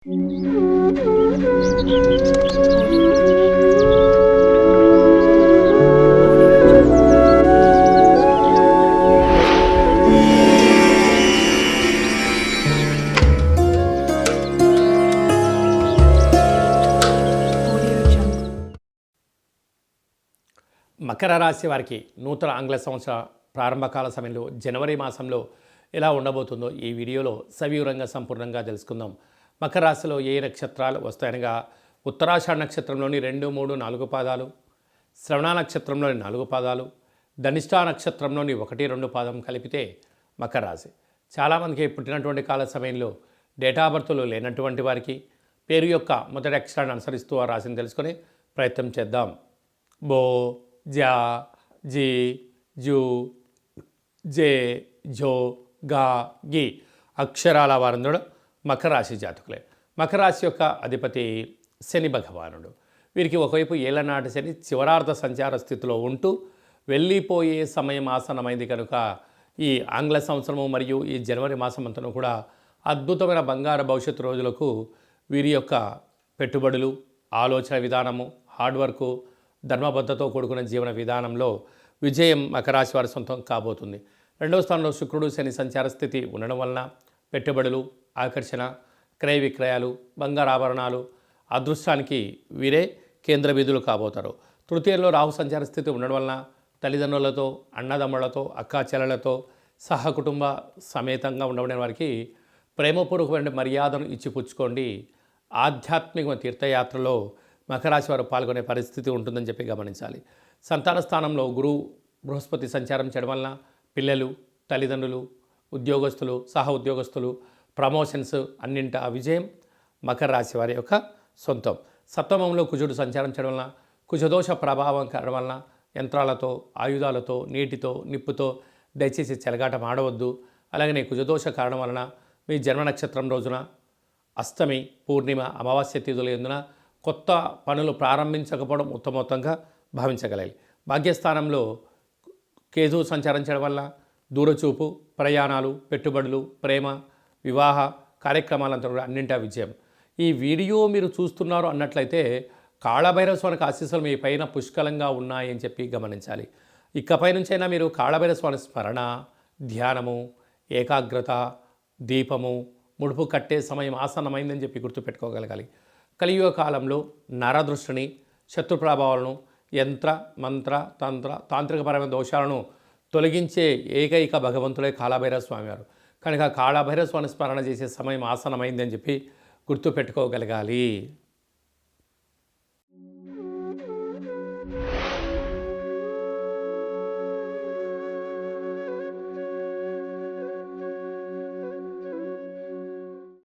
మకర రాశి వారికి నూతన ఆంగ్ల సంవత్సర ప్రారంభకాల సమయంలో జనవరి మాసంలో ఎలా ఉండబోతుందో ఈ వీడియోలో సవివరంగా సంపూర్ణంగా తెలుసుకుందాం. మకర రాశిలో ఏ నక్షత్రాలు వస్తాయనగా ఉత్తరాషాఢ నక్షత్రంలోని 2, 3, 4 పాదాలు, శ్రవణ నక్షత్రంలోని 4 పాదాలు, ధనిష్ఠా నక్షత్రంలోని 1, 2 పాదం కలిపితే మకర రాశి. చాలామందికి పుట్టినటువంటి కాల సమయంలో డేటా బర్త్లు లేనటువంటి వారికి పేరు యొక్క మొదటి అక్షరాన్ని అనుసరిస్తూ ఆ రాశిని తెలుసుకొని ప్రయత్నం చేద్దాం. బో, జా, జీ, జూ, జే, జో, గా, గి అక్షరాల వారందరూ మకర రాశి జాతకులే. మకర రాశి యొక్క అధిపతి శని భగవానుడు. వీరికి ఒకవైపు ఏళ్ళనాటి శని చివరార్ధ సంచార స్థితిలో ఉంటూ వెళ్ళిపోయే సమయం ఆసన్నమైంది కనుక ఈ ఆంగ్ల సంవత్సరము మరియు ఈ జనవరి మాసం అంతా కూడా అద్భుతమైన బంగారు భవిష్యత్తు రోజులకు వీరి యొక్క పెట్టుబడులు, ఆలోచన విధానము, హార్డ్ వర్కు, ధర్మబద్ధతో కూడుకున్న జీవన విధానంలో విజయం మకర రాశి వారి సొంతం కాబోతుంది. రెండవ స్థానంలో శుక్రుడు శని సంచార స్థితి ఉండడం వలన పెట్టుబడులు, ఆకర్షణ, క్రయ విక్రయాలు, బంగారు ఆభరణాలు అదృష్టానికి వీరే కేంద్ర బిందువులు కాబోతారు. తృతీయంలో రాహు సంచార స్థితి ఉండడం వలన తల్లిదండ్రులతో, అన్నదమ్ములతో, అక్కాచెల్లెలతో సహకుటుంబ సమేతంగా ఉండబడిన వారికి ప్రేమపూర్వకమైన మర్యాదను ఇచ్చిపుచ్చుకోండి. ఆధ్యాత్మిక తీర్థయాత్రలో మకర రాశి వారు పాల్గొనే పరిస్థితి ఉంటుందని చెప్పి గమనించాలి. సంతాన స్థానంలో గురువు బృహస్పతి సంచారం చేయడం వలన పిల్లలు, తల్లిదండ్రులు, ఉద్యోగస్తులు, సహ ఉద్యోగస్తులు, ప్రమోషన్స్ అన్నింట విజయం మకర రాశి వారి యొక్క సొంతం. సప్తమంలో కుజుడు సంచారం చేయడం వలన కుజదోష ప్రభావం కారణం వలన యంత్రాలతో, ఆయుధాలతో, నీటితో, నిప్పుతో దయచేసి చెలగాటం ఆడవద్దు. అలాగనే కుజదోష కారణం వలన మీ జన్మ నక్షత్రం రోజున అష్టమి, పూర్ణిమ, అమావాస్య తిథుల ఎందున కొత్త పనులు ప్రారంభించకపోవడం ఉత్తమోత్తంగా భావించగలగాలి. భాగ్యస్థానంలో కేతు సంచారం చేయడం వల్ల దూరచూపు, ప్రయాణాలు, పెట్టుబడులు, ప్రేమ, వివాహ కార్యక్రమాలంతా కూడా అన్నింటా విజయం. ఈ వీడియో మీరు చూస్తున్నారు అన్నట్లయితే కాళభైరవ స్వామికి ఆశీస్సులు మీ పైన పుష్కలంగా ఉన్నాయని చెప్పి గమనించాలి. ఇకపై నుంచైనా మీరు కాళభైరవ స్వామి స్మరణ, ధ్యానము, ఏకాగ్రత, దీపము, ముడుపు కట్టే సమయం ఆసన్నమైందని చెప్పి గుర్తుపెట్టుకోగలగాలి. కలియుగ కాలంలో నరదృష్టిని, శత్రు ప్రభావాలను, యంత్ర, మంత్ర, తంత్ర, తాంత్రికపరమైన దోషాలను తొలగించే ఏకైక భగవంతుడే కాళభైరవ స్వామివారు. కనుక కాళభైరవ స్వామి స్మరణ చేసే సమయం ఆసన్నమైందని చెప్పి గుర్తుపెట్టుకోగలగాలి.